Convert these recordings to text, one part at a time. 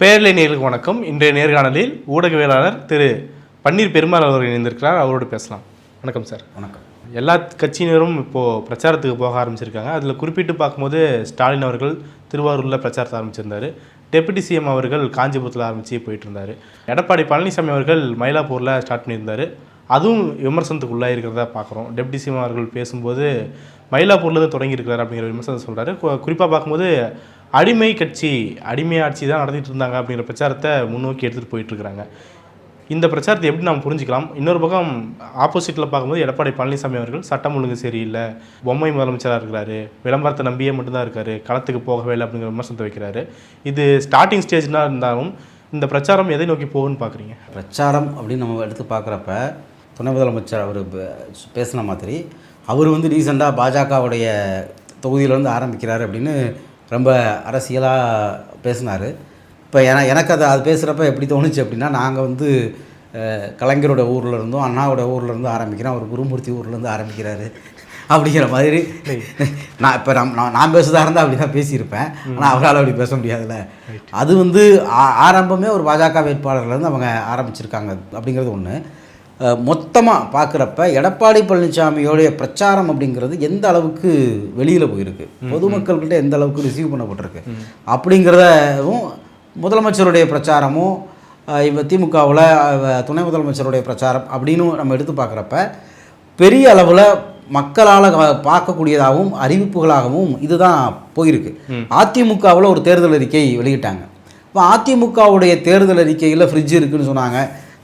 பேரலை நேர்களுக்கு வணக்கம். இன்றைய நேர்காணலில் ஊடகவியலாளர் திரு பன்னீர் பெருமாள் அவர்கள் இணைந்திருக்கிறார். அவரோடு பேசலாம். வணக்கம் சார். வணக்கம். எல்லா கட்சியினரும் இப்போது பிரச்சாரத்துக்கு போக ஆரம்பிச்சிருக்காங்க. அதில் குறிப்பிட்டு பார்க்கும்போது ஸ்டாலின் அவர்கள் திருவாரூரில் பிரச்சாரத்தை ஆரம்பிச்சிருந்தார். டெப்யூட்டி சிஎம் அவர்கள் காஞ்சிபுரத்தில் ஆரம்பித்து போயிட்டு இருந்தார். எடப்பாடி பழனிசாமி அவர்கள் மயிலாப்பூரில் ஸ்டார்ட் பண்ணியிருந்தார். அதுவும் விமர்சனத்துக்குள்ளாக இருக்கிறதா பார்க்குறோம். டெப்யூட்டி சிஎம் அவர்கள் பேசும்போது மயிலாப்பூர்லேருந்து தொடங்கியிருக்கிறார் அப்படிங்கிற விமர்சனத்தை சொல்கிறாரு. குறிப்பாக பார்க்கும்போது அடிமை கட்சி, அடிமை ஆட்சி தான் நடத்திட்டு இருந்தாங்க அப்படிங்கிற பிரச்சாரத்தை முன்னோக்கி எடுத்துகிட்டு போயிட்டுருக்கிறாங்க. இந்த பிரச்சாரத்தை எப்படி நாம் புரிஞ்சுக்கலாம்? இன்னொரு பக்கம் ஆப்போசிட்டில் பார்க்கும்போது எடப்பாடி பழனிசாமி அவர்கள் சட்டம் ஒழுங்கு சரியில்லை, பொம்மை முதலமைச்சராக இருக்கிறாரு, விளம்பரத்தை நம்பியே மட்டும்தான் இருக்கார், களத்துக்கு போகவே இல்லை அப்படிங்கிற விமர்சனத்தை வைக்கிறாரு. இது ஸ்டார்டிங் ஸ்டேஜ்னால் இருந்தாலும் இந்த பிரச்சாரம் எதை நோக்கி போகுன்னு பார்க்குறீங்க? பிரச்சாரம் அப்படின்னு நம்ம எடுத்து பார்க்குறப்ப துணை முதலமைச்சர் அவர் பேசின மாதிரி அவர் ரீசெண்டாக பாஜகவுடைய தொகுதியிலேருந்து ஆரம்பிக்கிறார் அப்படின்னு ரொம்ப அரசியலாக பேசினார். இப்போ எனக்கு அது பேசுகிறப்ப எப்படி தோணுச்சு அப்படின்னா, நாங்கள் கலைஞரோட ஊரில் இருந்தோம், அண்ணாவோட ஊரில் இருந்து ஆரம்பிக்கிறோம், அவர் குருமூர்த்தி ஊர்லேருந்து ஆரம்பிக்கிறாரு அப்படிங்கிற மாதிரி நான் பேசுகிறதா இருந்தால் அப்படி தான் பேசியிருப்பேன். ஆனால் அவரால் அப்படி பேச முடியாதுல்ல. அது ஆரம்பமே ஒரு பாஜக வேட்பாளர்லேருந்து அவங்க ஆரம்பிச்சிருக்காங்க அப்படிங்கிறது ஒன்று. மொத்தமாக பார்க்குறப்ப எடப்பாடி பழனிசாமியோடைய பிரச்சாரம் அப்படிங்கிறது எந்த அளவுக்கு வெளியில் போயிருக்கு, பொதுமக்கள்கிட்ட எந்த அளவுக்கு ரிசீவ் பண்ணப்பட்டிருக்கு அப்படிங்கிறதும், முதலமைச்சருடைய பிரச்சாரமும் திமுகவில் துணை முதலமைச்சருடைய பிரச்சாரம் அப்படின்னு நம்ம எடுத்து பார்க்குறப்ப பெரிய அளவில் மக்களால் பார்க்கக்கூடியதாகவும் அறிவிப்புகளாகவும் இதுதான் போயிருக்கு. அதிமுகவில் ஒரு தேர்தல் அறிக்கை வெளியிட்டாங்க. இப்போ அதிமுகவுடைய தேர்தல் அறிக்கையில் ஃப்ரிட்ஜ் இருக்குதுன்னு சொன்னாங்க.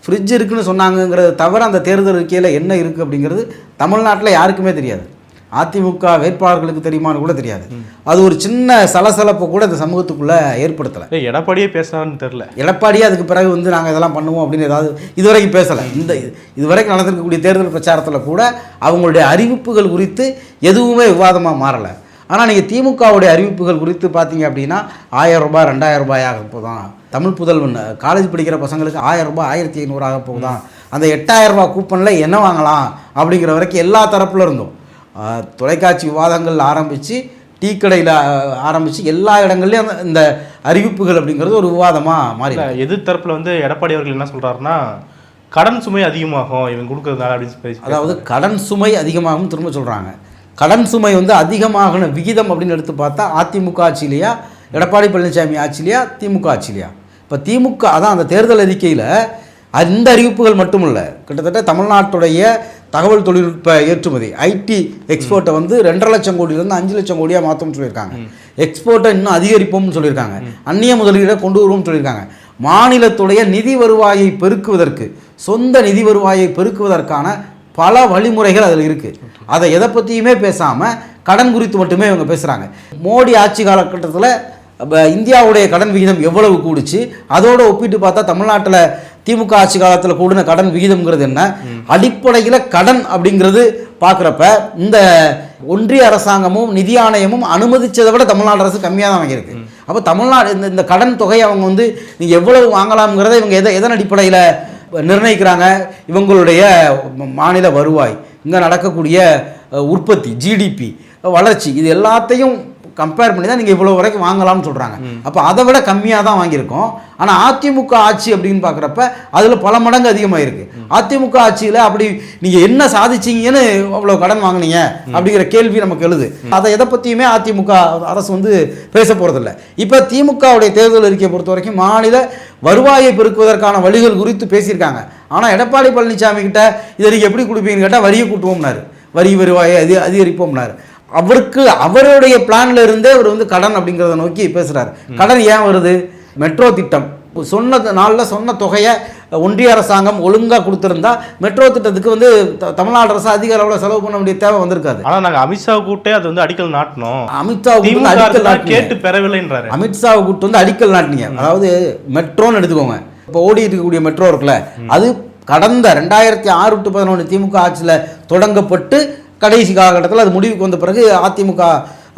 ஃப்ரிட்ஜ் இருக்குதுன்னு சொன்னாங்கிறத தவிர அந்த தேர்தல் அறிக்கையில் என்ன இருக்குது அப்படிங்கிறது தமிழ்நாட்டில் யாருக்குமே தெரியாது. அதிமுக வேட்பாளர்களுக்கு தெரியுமான்னு கூட தெரியாது. அது ஒரு சின்ன சலசலப்பை கூட இந்த சமூகத்துக்குள்ளே ஏற்படுத்தலை. எடப்பாடியே பேசலான்னு தெரில. எடப்பாடியே அதுக்கு பிறகு நாங்கள் இதெல்லாம் பண்ணுவோம் அப்படின்னு ஏதாவது இதுவரைக்கும் பேசலை. இதுவரைக்கும் நடந்திருக்கக்கூடிய தேர்தல் பிரச்சாரத்தில் கூட அவங்களுடைய அறிவிப்புகள் குறித்து எதுவுமே விவாதமாக மாறலை. ஆனால் நீங்கள் திமுகவுடைய அறிவிப்புகள் குறித்து பார்த்தீங்க அப்படின்னா 1000 ரூபாய் 2000 ரூபாயாக போதான், தமிழ் புதல்வன் காலேஜ் படிக்கிற பசங்களுக்கு 1000 ரூபாய் 1500 ஆக போகுதான், அந்த 8000 ரூபாய் கூப்பனில் என்ன வாங்கலாம் அப்படிங்கிற வரைக்கும் எல்லா தரப்பில் இருந்தோம். தொலைக்காட்சி விவாதங்கள் ஆரம்பித்து, டீ கடையில் ஆரம்பித்து, எல்லா இடங்கள்லையும் இந்த அறிவிப்புகள் அப்படிங்கிறது ஒரு விவாதமாக மாறி. எதிர்த்தரப்பில் எடப்பாடி அவர்கள் என்ன சொல்கிறாருன்னா, கடன் சுமை அதிகமாகும் இவங்க கொடுக்குறதுனால அப்படின்னு. அதாவது கடன் சுமை அதிகமாகும் திரும்ப சொல்கிறாங்க. கடன் சுமை அதிகமாகின விகிதம் அப்படின்னு எடுத்து பார்த்தா அதிமுக ஆட்சியிலையா, எடப்பாடி பழனிசாமி ஆட்சியிலையா, திமுக ஆட்சியிலையா? இப்போ திமுக அதான் அந்த தேர்தல் அறிக்கையில் அந்த அறிவிப்புகள் மட்டும் இல்லை, கிட்டத்தட்ட தமிழ்நாட்டுடைய தகவல் தொழில்நுட்ப ஏற்றுமதி ஐடி எக்ஸ்போர்ட்டை 2.5 லட்சம் கோடியிலேருந்து 5 லட்சம் கோடியாக மாற்றோம்னு சொல்லியிருக்காங்க. எக்ஸ்போர்ட்டை இன்னும் அதிகரிப்போம்னு சொல்லியிருக்காங்க. அந்நிய முதலீடை கொண்டு வருவோம்னு சொல்லியிருக்காங்க. மாநிலத்துடைய நிதி வருவாயை பெருக்குவதற்கு, சொந்த நிதி வருவாயை பெருக்குவதற்கான பல வழிமுறைகள் அதில் இருக்குது. அதை எதை பற்றியுமே பேசாமல் கடன் குறித்து மட்டுமே இவங்க பேசுகிறாங்க. மோடி ஆட்சி காலகட்டத்தில் இந்தியாவுடைய கடன் விகிதம் எவ்வளவு கூடுச்சு, அதோடு ஒப்பிட்டு பார்த்தா தமிழ்நாட்டில் திமுக ஆட்சி காலத்தில் கூடின கடன் விகிதம்ங்கிறது என்ன, அடிப்படையில் கடன் அப்படிங்கிறது பார்க்குறப்ப இந்த ஒன்றிய அரசாங்கமும் நிதி ஆணையமும் அனுமதித்ததை விட தமிழ்நாடு அரசு கம்மியாக தான் வாங்கியிருக்கு. அப்போ தமிழ்நாடு இந்த கடன் தொகையை அவங்க நீங்கள் எவ்வளவு வாங்கலாம்ங்கிறத இவங்க எதன் அடிப்படையில் நிர்ணயிக்கிறாங்க? இவங்களுடைய மாநில வருவாய், இங்கே நடக்கக்கூடிய உற்பத்தி, ஜிடிபி வளர்ச்சி, இது எல்லாத்தையும் கம்பேர் பண்ணி தான் நீங்கள் இவ்வளோ வரைக்கும் வாங்கலாம்னு சொல்கிறாங்க. அப்போ அதை விட கம்மியாக தான் வாங்கியிருக்கோம். ஆனால் அதிமுக ஆட்சி அப்படின்னு பார்க்குறப்ப அதில் பல மடங்கு அதிகமாக இருக்குது. அதிமுக ஆட்சியில் அப்படி நீங்கள் என்ன சாதிச்சிங்கன்னு அவ்வளோ கடன் வாங்கினீங்க அப்படிங்கிற கேள்வி நமக்கு எழுது. அதை எதை பற்றியுமே அதிமுக அரசு பேச போகிறதில்ல. இப்போ திமுகவுடைய தேர்தல் அறிக்கையை பொறுத்த வரைக்கும் மாநில வருவாயை பெருக்குவதற்கான வழிகள் குறித்து பேசியிருக்காங்க. ஆனால் எடப்பாடி பழனிசாமி கிட்ட இதை நீங்கள் எப்படி கொடுப்பீங்கன்னு கேட்டால் வரியை கூட்டுவோம்னாரு, வரி வருவாயை அதிகரிப்போம்னாரு. அவருடைய பிளான்ல இருந்தே அவர் கடன் அப்படிங்கிறத நோக்கி பேசுகிறார். கடன் ஏன் வருது? மெட்ரோ திட்டம் சொன்ன நாளில் சொன்ன தொகையை ஒன்றிய அரசாங்கம் ஒழுங்காக கொடுத்துருந்தா மெட்ரோ திட்டத்துக்கு தமிழ்நாடு அரசு அதிக அளவில் செலவு பண்ண வேண்டிய தேவை வந்திருக்காது. ஆனால் நாங்கள் அமித்ஷாவை கூட்டே அது அடிக்கல் நாட்டணும். அமித்ஷாவை கேட்டு பெறவில்லைன்றாரு. அமித்ஷாவை கூட்டு அடிக்கல் நாட்டினீங்க. அதாவது மெட்ரோன்னு எடுத்துக்கோங்க. இப்போ ஓடி இருக்கக்கூடிய மெட்ரோ இருக்குல்ல, அது கடந்த 2006 to 2011 திமுக ஆட்சியில் தொடங்கப்பட்டு கடைசி காலகட்டத்தில் அது முடிவுக்கு வந்த பிறகு அதிமுக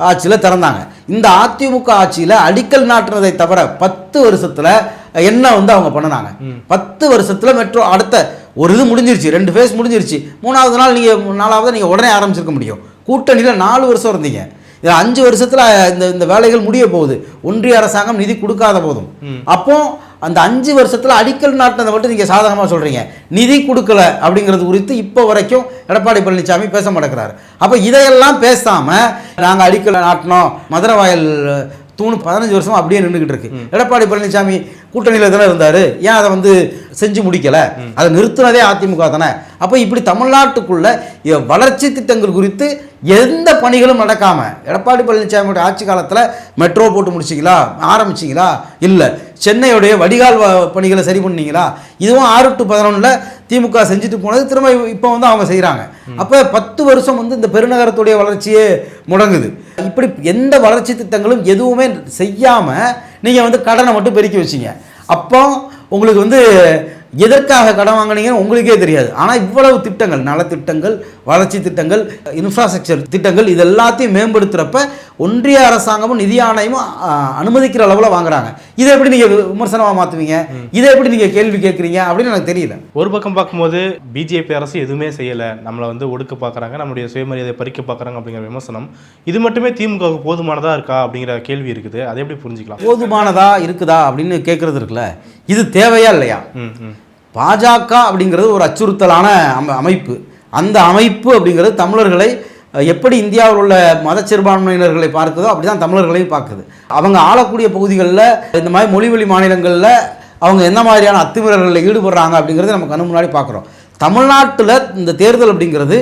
ஆட்சியில் திறந்தாங்க. இந்த அதிமுக ஆட்சியில் அடிக்கல் நாட்டுறதை தவிர 10 வருஷத்தில் என்ன அவங்க பண்ணினாங்க? 10 வருஷத்தில் மெட்ரோ அடுத்த ஒரு இது முடிஞ்சிருச்சு, 2 ஃபேஸ் முடிஞ்சிருச்சு. 3வது நாள் நீங்கள் 4வது நீங்கள் உடனே ஆரம்பிச்சிருக்க முடியும். கூட்டணியில் 4 வருஷம் இருந்தீங்க. இதில் 5 வருஷத்தில் இந்த வேலைகள் முடிய போகுது. ஒன்றிய அரசாங்கம் நிதி கொடுக்காத போதும். அப்போ அந்த 5 வருஷத்தில் அடிக்கல் நாட்டினதை மட்டும் நீங்கள் சாதகமாக சொல்கிறீங்க, நிதி கொடுக்கல அப்படிங்கிறது குறித்து இப்போ வரைக்கும் எடப்பாடி பழனிசாமி பேச மாட்டேங்கிறாரு. அப்போ இதையெல்லாம் பேசாமல் நாங்கள் அடிக்கல் நாட்டினோம், மதுரை வாயில் தூணு 15 வருஷம் அப்படியே நின்றுக்கிட்டு இருக்கு. எடப்பாடி பழனிசாமி கூட்டணியில் தானே இருந்தார், ஏன் அதை செஞ்சு முடிக்கலை? அதை நிறுத்தினதே அதிமுக தானே. அப்போ இப்படி தமிழ்நாட்டுக்குள்ள வளர்ச்சி திட்டங்கள் குறித்து எந்த பணிகளும் நடக்காமல் எடப்பாடி பழனிசாமியோட ஆட்சி காலத்தில் மெட்ரோ போட்டு முடிச்சிங்களா, ஆரம்பிச்சிங்களா? இல்லை. சென்னையுடைய வடிகால் பணிகளை சரி பண்ணீங்களா? இதுவும் 6 to 11 திமுக செஞ்சுட்டு போனது திரும்ப இப்போ அவங்க செய்கிறாங்க. அப்போ 10 வருஷம் இந்த பெருநகரத்துடைய வளர்ச்சியே முடங்குது. இப்படி எந்த வளர்ச்சி திட்டங்களும் எதுவுமே செய்யாமல் நீங்கள் கடனை மட்டும் பெருக்கி வச்சிங்க. அப்போ உங்களுக்கு எதற்காக கடன் வாங்கினீங்கன்னு உங்களுக்கே தெரியாது. ஆனால் இவ்வளவு திட்டங்கள், நலத்திட்டங்கள், வளர்ச்சி திட்டங்கள், இன்ஃப்ராஸ்ட்ரக்சர் திட்டங்கள், இது எல்லாத்தையும் மேம்படுத்துகிறப்ப ஒன்றிய அரசாங்கமும் நிதி ஆணையமும் அனுமதிக்கிற அளவில் வாங்குறாங்க. இதை எப்படி நீங்கள் விமர்சனமாக மாற்றுவீங்க? இதை எப்படி நீங்கள் கேள்வி கேட்குறீங்க அப்படின்னு எனக்கு தெரியல. ஒரு பக்கம் பார்க்கும்போது பிஜேபி அரசு எதுவுமே செய்யலை, நம்மளை ஒடுக்க பார்க்குறாங்க, நம்மளுடைய சுயமரியாதை பறிக்க பார்க்குறாங்க அப்படிங்கிற விமர்சனம். இது மட்டுமே திமுகவுக்கு போதுமானதாக இருக்கா அப்படிங்கிற கேள்வி இருக்குது. அதை எப்படி புரிஞ்சுக்கலாம்? போதுமானதா இருக்குதா அப்படின்னு கேட்குறது இருக்குல்ல, இது தேவையா இல்லையா? பாஜக அப்படிங்கிறது ஒரு அச்சுறுத்தலான அமைப்பு. அந்த அமைப்பு அப்படிங்கிறது தமிழர்களை எப்படி இந்தியாவில் உள்ள மத சிறுபான்மையினர்களை பார்க்குதோ அப்படி தான் தமிழர்களையும் பார்க்குது. அவங்க ஆளக்கூடிய பகுதிகளில் இந்த மாதிரி மொழிவழி மாநிலங்களில் அவங்க என்ன மாதிரியான அத்துமீறல்களில் ஈடுபடுறாங்க அப்படிங்கிறது நம்ம கண்ணு முன்னாடி பார்க்குறோம். தமிழ்நாட்டில் இந்த தேர்தல் அப்படிங்கிறது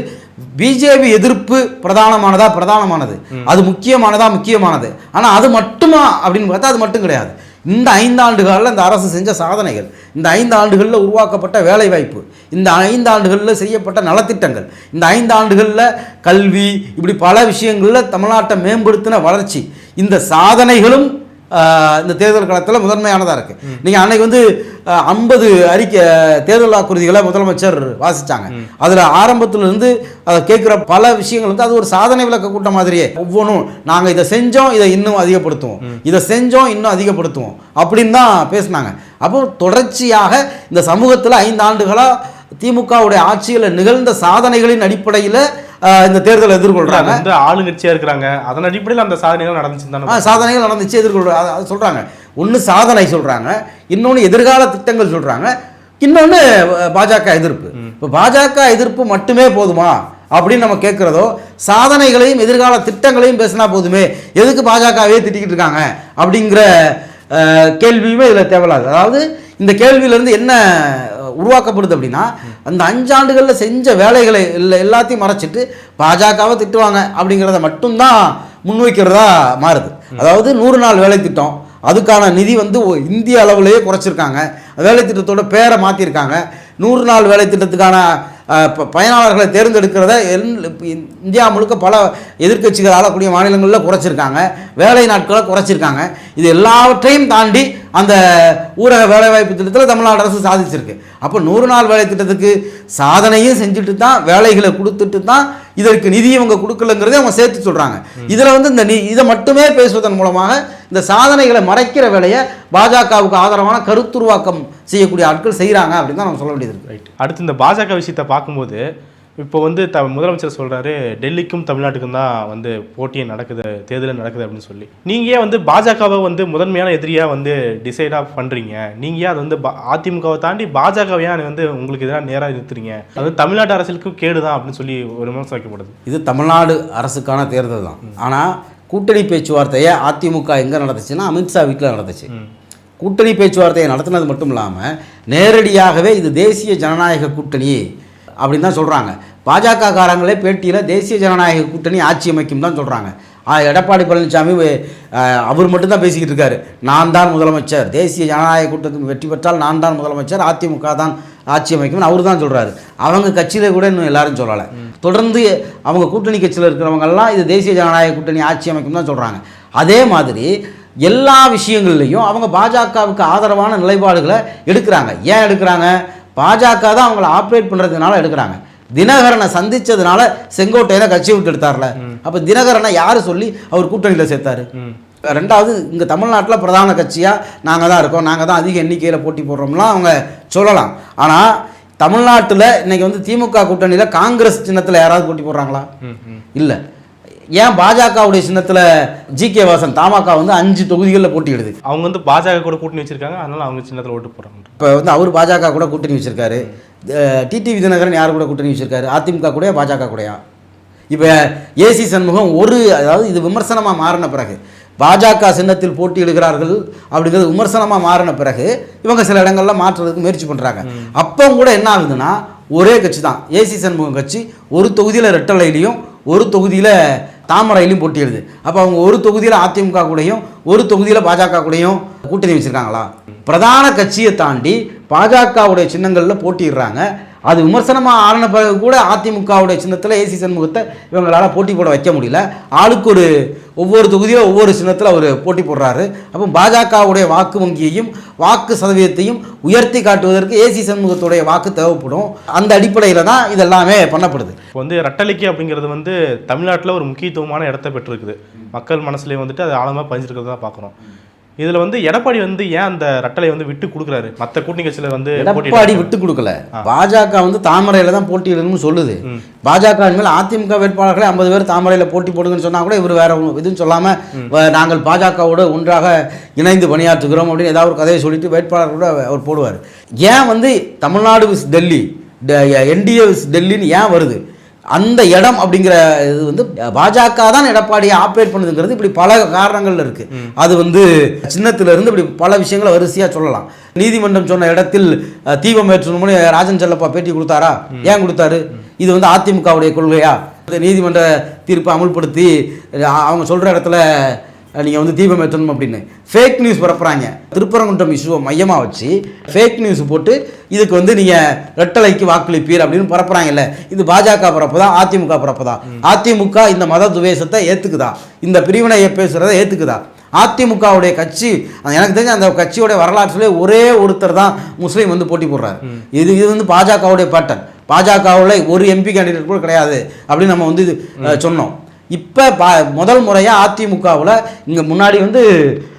பிஜேபி எதிர்ப்பு பிரதானமானது, அது முக்கியமானது. ஆனால் அது மட்டுமா அப்படின்னு பார்த்தா அது மட்டும் கிடையாது. இந்த 5 ஆண்டுகளில் இந்த அரசு செஞ்ச சாதனைகள், இந்த 5 ஆண்டுகளில் உருவாக்கப்பட்ட வேலைவாய்ப்பு, இந்த 5 ஆண்டுகளில் செய்யப்பட்ட நலத்திட்டங்கள், இந்த 5 ஆண்டுகளில் கல்வி, இப்படி பல விஷயங்களில் தமிழ்நாட்டை மேம்படுத்தின வளர்ச்சி, இந்த சாதனைகளும் இந்த தேர்தல் காலத்தில் முதன்மையானதாக இருக்குது. நீங்கள் அன்னைக்கு 50 தேர்தல் வாக்குறுதிகளை முதலமைச்சர் வாசித்தாங்க. அதில் ஆரம்பத்திலிருந்து அதை கேட்குற பல விஷயங்கள் அது ஒரு சாதனை விளக்க கூட்டம் மாதிரியே ஒவ்வொன்றும் நாங்கள் இதை செஞ்சோம், இதை இன்னும் அதிகப்படுத்துவோம், இதை செஞ்சோம், இன்னும் அதிகப்படுத்துவோம் அப்படின்னு தான் பேசினாங்க. அப்போ தொடர்ச்சியாக இந்த சமூகத்தில் 5 ஆண்டுகளாக திமுகவுடைய ஆட்சியில் நிகழ்ந்த சாதனைகளின் அடிப்படையில் இந்த தேர்தலை எதிர்கொள்றாங்க. ஆளுங்கட்சியாக இருக்கிறாங்க, அதன் அடிப்படையில் அந்த சாதனைகள் நடந்துச்சு. சாதனைகள் நடந்துச்சு, எதிர்கொள்றாங்க. அது சொல்கிறாங்க. ஒன்று சாதனை சொல்கிறாங்க, இன்னொன்று எதிர்கால திட்டங்கள் சொல்கிறாங்க, இன்னொன்று பாஜக எதிர்ப்பு. இப்போ பாஜக எதிர்ப்பு மட்டுமே போதுமா அப்படின்னு நம்ம கேட்குறதோ, சாதனைகளையும் எதிர்கால திட்டங்களையும் பேசினா போதுமே, எதுக்கு பாஜகவே திட்டிக்கிட்டு இருக்காங்க அப்படிங்கிற கேள்வியுமே இதில் தேவையில்லாது. அதாவது இந்த கேள்வியிலேருந்து என்ன உருவாக்கப்படுது அப்படின்னா, அந்த 5 ஆண்டுகளில் செஞ்ச வேலைகளை எல்லாத்தையும் மறைச்சிட்டு பாஜகவை திட்டுவாங்க அப்படிங்கிறத மட்டும்தான் முன்வைக்கிறதா மாறுது. அதாவது 100 நாள் வேலை திட்டம், அதுக்கான நிதி இந்திய அளவுலேயே குறைச்சிருக்காங்க. வேலை திட்டத்தோட பேரை மாற்றிருக்காங்க. 100 நாள் வேலை திட்டத்துக்கான பயனாளர்களை தேர்ந்தெடுக்கிறத இந்தியா முழுக்க பல எதிர்க்கட்சிகள் ஆளக்கூடிய மாநிலங்களில் குறைச்சிருக்காங்க. வேலை நாட்களை குறைச்சிருக்காங்க. இது எல்லாவற்றையும் தாண்டி அந்த ஊரக வேலைவாய்ப்பு திட்டத்தில் தமிழ்நாடு அரசு சாதிச்சிருக்கு. அப்போ 100 நாள் வேலை திட்டத்துக்கு சாதனையும் செஞ்சுட்டு தான், வேலைகளை கொடுத்துட்டு தான் இதற்கு நிதி இவங்க கொடுக்கலங்கிறதே அவங்க சேர்த்து சொல்கிறாங்க. இதில் இதை மட்டுமே பேசுவதன் மூலமாக இந்த சாதனைகளை மறைக்கிற வேலையை பாஜகவுக்கு ஆதரவான கருத்துருவாக்கம் செய்யக்கூடிய ஆட்கள் செய்கிறாங்க அப்படின்னு தான் நம்ம சொல்ல வேண்டியது இருக்கு. ரைட். அடுத்து இந்த பாஜக விஷயத்தை பார்க்கும்போது இப்போ முதலமைச்சர் சொல்கிறாரு, டெல்லிக்கும் தமிழ்நாட்டுக்கும் தான் போட்டியே நடக்குது, தேர்தல் நடக்குது அப்படின்னு சொல்லி. நீங்கள் ஏன் பாஜகவை முதன்மையான எதிரியாக டிசைடாக பண்ணுறீங்க? நீங்கள் ஏன் அது அதிமுகவை தாண்டி பாஜகவை ஏன் உங்களுக்கு எதிராக நேராக நிறுத்துறீங்க? அது தமிழ்நாட்டு அரசியலுக்கும் கேடு தான் அப்படின்னு சொல்லி ஒரு விமர்சனம் வைக்கப்படுது. இது தமிழ்நாடு அரசுக்கான தேர்தல் தான். ஆனால் கூட்டணி பேச்சுவார்த்தையை அதிமுக எங்கே நடந்துச்சுன்னா அமித்ஷா வீட்டில் நடந்துச்சு. கூட்டணி பேச்சுவார்த்தையை நடத்தினது மட்டும் இல்லாமல் நேரடியாகவே இது தேசிய ஜனநாயக கூட்டணி அப்படின்னு தான் சொல்கிறாங்க. பாஜக காரங்களே பேட்டியில் தேசிய ஜனநாயக கூட்டணி ஆட்சி அமைக்கும் தான் சொல்கிறாங்க. எடப்பாடி பழனிசாமி அவர் மட்டும்தான் பேசிக்கிட்டு இருக்காரு, நான் தான் முதலமைச்சர், தேசிய ஜனநாயக கூட்டத்தில் வெற்றி பெற்றால் நான் தான் முதலமைச்சர், அதிமுக தான் ஆட்சி அமைக்கும்னு அவர் தான் சொல்கிறாரு. அவங்க கட்சியில் கூட இன்னும் எல்லாரும் சொல்லலை. தொடர்ந்து அவங்க கூட்டணி கட்சியில் இருக்கிறவங்கெல்லாம் இது தேசிய ஜனநாயக கூட்டணி ஆட்சி அமைக்கும் தான் சொல்கிறாங்க. அதே மாதிரி எல்லா விஷயங்கள்லையும் அவங்க பாஜகவுக்கு ஆதரவான நிலைப்பாடுகளை எடுக்கிறாங்க. ஏன் எடுக்கிறாங்க? பாஜக தான் அவங்கள ஆப்ரேட் பண்ணுறதுனால எடுக்கிறாங்க. தினகரனை சந்தித்ததுனால செங்கோட்டையில கட்சி விட்டு எடுத்தார்ல, அப்போ தினகரனை யார் சொல்லி அவர் கூட்டணியில் சேர்த்தாரு? ரெண்டாவது, இங்கே தமிழ்நாட்டில் பிரதான கட்சியாக நாங்கள் தான் இருக்கோம், நாங்கள் தான் அதிக எண்ணிக்கையில் போட்டி போடுறோம்லாம் அவங்க சொல்லலாம். ஆனால் தமிழ்நாட்டில் இன்றைக்கி திமுக கூட்டணியில் காங்கிரஸ் சின்னத்தில் யாராவது போட்டி போடுறாங்களா? இல்லை. ஏன் பாஜகவுடைய சின்னத்தில் ஜி.கே. வாசன் தமாக வந்து 5 தொகுதிகளில் போட்டியிடுது? அவங்க வந்து பாஜக கூட கூட்டணி வச்சிருக்காங்க, அதனால அவங்க சின்னத்தில் ஓட்டு போடுறாங்க. இப்போ வந்து அவர் பாஜக கூட கூட்டணி வச்சிருக்காரு. டிடிவி தினகரன் யார் கூட கூட்டணி வச்சிருக்காரு? அதிமுக கூடயா பாஜக கூடயா? இப்போ ஏசி சண்முகம் அதாவது இது விமர்சனமாக மாறின பிறகு பாஜக சின்னத்தில் போட்டியிடுகிறார்கள் அப்படிங்கிறது விமர்சனமாக மாறின பிறகு இவங்க சில இடங்கள்ல மாற்றுறதுக்கு முயற்சி பண்ணுறாங்க. அப்போ கூட என்ன ஆகுதுன்னா ஒரே கட்சி தான் ஏசி சண்முகம் கட்சி ஒரு தொகுதியில் ரெட்டலையிலையும் ஒரு தொகுதியில் தாமரையிலையும் போட்டியிடுது. அப்போ அவங்க ஒரு தொகுதியில் அதிமுக கூடயும் ஒரு தொகுதியில் பாஜக கூடயும் கூட்டணி வச்சுருக்காங்களா? பிரதான கட்சியை தாண்டி பாஜகவுடைய சின்னங்களில் போட்டிடுறாங்க. அது விமர்சனமாக ஆன பிறகு கூட அதிமுகவுடைய சின்னத்தில் ஏசி சண்முகத்தை இவங்களால் போட்டி போட வைக்க முடியல. ஆளுக்கு ஒவ்வொரு தொகுதியில் ஒவ்வொரு சின்னத்தில் அவர் போட்டி போடுறாரு. அப்போ பாஜகவுடைய வாக்கு வங்கியையும் வாக்கு சதவீதத்தையும் உயர்த்தி காட்டுவதற்கு ஏசி சண்முகத்துடைய வாக்கு தேவைப்படும். அந்த அடிப்படையில் தான் இதெல்லாமே பண்ணப்படுது. இப்போ வந்து ரெட்டலைக்கு அப்படிங்கிறது வந்து தமிழ்நாட்டில் ஒரு முக்கியத்துவமான இடத்தை பெற்றிருக்குது. மக்கள் மனசுலேயே வந்துட்டு அது ஆழமாக பதிஞ்சிருக்கிறத தான் பார்க்குறோம். இதில் வந்து எடப்பாடி வந்து ஏன் அந்த ரெட்டலை வந்து விட்டு கொடுக்குறாரு? மற்ற கூட்டணி கட்சியில் வந்து எடப்பாடி விட்டு கொடுக்கல. பாஜக வந்து தாமரையில் தான் போட்டியிடணும்னு சொல்லுது. பாஜக மேல் அதிமுக வேட்பாளர்களை 50 பேர் தாமரையில் போட்டி போடுங்கன்னு சொன்னால் கூட இவர் வேற எதுவும் சொல்லாமல் நாங்கள் பாஜகவோட ஒன்றாக இணைந்து பணியாற்றுகிறோம் அப்படின்னு ஏதாவது ஒரு கதையை சொல்லிட்டு வேட்பாளர் கூட அவர் போடுவார். ஏன் வந்து தமிழ்நாடு விஸ் டெல்லி, என்டிஏ விஸ் டெல்லின்னு ஏன் வருது? அந்த இடம் அப்படிங்கிற இது வந்து பாஜக தான் எடப்பாடியை ஆப்ரேட் பண்ணுதுங்கிறது இப்படி பல காரணங்கள் இருக்கு. அது வந்து சின்னத்திலிருந்து இப்படி பல விஷயங்களை வரிசையா சொல்லலாம். நீதிமன்றம் சொன்ன இடத்தில் தீபம் ஏற்றணும்னு ராஜன் செல்லப்பா பேட்டி கொடுத்தாரா? ஏன் கொடுத்தாரு? இது வந்து அதிமுகவுடைய கொள்கையா? நீதிமன்ற தீர்ப்பை அமல்படுத்தி அவங்க சொல்ற இடத்துல நீங்கள் வந்து தீபம் ஏற்றணும் அப்படின்னு ஃபேக் நியூஸ் பரப்புகிறாங்க. திருப்பரங்குன்றம் இஷ்யூவை மையமாக வச்சு ஃபேக் நியூஸ் போட்டு இதுக்கு வந்து நீங்கள் ரெட்டலைக்கு வாக்களிப்பீர் அப்படின்னு பரப்புகிறாங்கல்ல. இது பாஜக பரப்புதா அதிமுக பரப்புதா? அதிமுக இந்த மத துவேஷத்தை ஏற்றுக்குதா? இந்த பிரிவினையை பேசுகிறத ஏற்றுக்குதா? அதிமுகவுடைய கட்சி எனக்கு தெரிஞ்ச அந்த கட்சியோடைய வரலாற்றிலே ஒரே ஒருத்தர் தான் முஸ்லீம் வந்து போட்டி போடுறாரு. இது வந்து பாஜகவுடைய பேட்டர்ன். பாஜகவில் ஒரு எம்பி கேண்டிடேட் கூட கிடையாது அப்படின்னு நம்ம வந்து சொன்னோம். இப்போ முதல் முறையாக அதிமுகவில் இங்கே முன்னாடி வந்து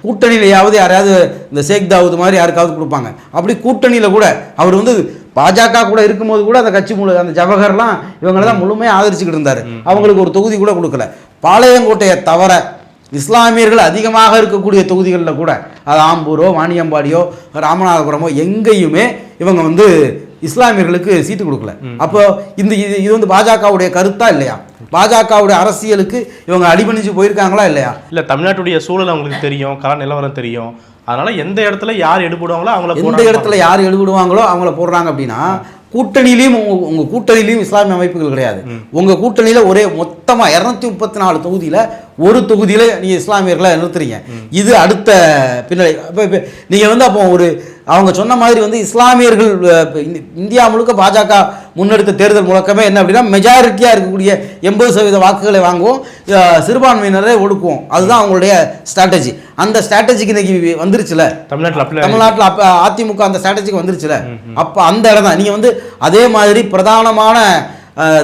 கூட்டணியிலையாவது யாரையாவது இந்த ஷேக் தாவூத் மாதிரி யாருக்காவது கொடுப்பாங்க. அப்படி கூட்டணியில் கூட அவர் வந்து பாஜக கூட இருக்கும்போது கூட அந்த கட்சி அந்த ஜவஹர்லாம் இவங்களை தான் முழுமையாக ஆதரிச்சுக்கிட்டு இருந்தார். அவங்களுக்கு ஒரு தொகுதி கூட கொடுக்கல. பாளையங்கோட்டையை தவிர இஸ்லாமியர்கள் அதிகமாக இருக்கக்கூடிய தொகுதிகளில் கூட அது ஆம்பூரோ வாணியம்பாடியோ ராமநாதபுரமோ எங்கேயுமே இவங்க வந்து இஸ்லாமியர்களுக்கு சீட்டு கொடுக்கல. அப்போ இது வந்து பாஜகவுடைய கருத்தா இல்லையா? பாஜகவுடைய அரசியலுக்கு இவங்க அடிபணிச்சு போயிருக்காங்களா இல்லையா? இல்லை, தமிழ்நாட்டுடைய சூழல் அவங்களுக்கு தெரியும், கள நிலவரம் தெரியும். அதனால எந்த இடத்துல யார் எடுபடுவாங்களோ அவங்கள, எந்த இடத்துல யார் எடுபடுவாங்களோ அவங்கள போடுறாங்க. அப்படின்னா கூட்டணியிலையும் உங்கள் கூட்டணியிலையும் இஸ்லாமிய அமைப்புகள் கிடையாது. உங்கள் கூட்டணியில் ஒரே மொத்தமாக 234 தொகுதியில் ஒரு தொகுதியில் நீங்கள் இஸ்லாமியர்களை நிறுத்துறீங்க. இது அடுத்த பின்னணி. இப்போ நீங்கள் வந்து அப்போ அவங்க சொன்ன மாதிரி வந்து இஸ்லாமியர்கள் இந்தியா முழுக்க பாஜக முன்னெடுத்த தேர்தல் முழக்கமே என்ன அப்படின்னா மெஜாரிட்டியாக இருக்கக்கூடிய 80% வாக்குகளை வாங்குவோம், சிறுபான்மையினரை ஒடுக்குவோம். அதுதான் அவங்களுடைய ஸ்ட்ராட்டஜி. அந்த ஸ்ட்ராட்டஜிக்கு இன்னைக்கு வந்துருச்சுல தமிழ்நாட்டில். அப்போ அதிமுக அந்த ஸ்ட்ராட்டஜிக்கு வந்துருச்சுல. அப்போ அந்த இடம் தான் நீங்கள் வந்து அதே மாதிரி பிரதானமான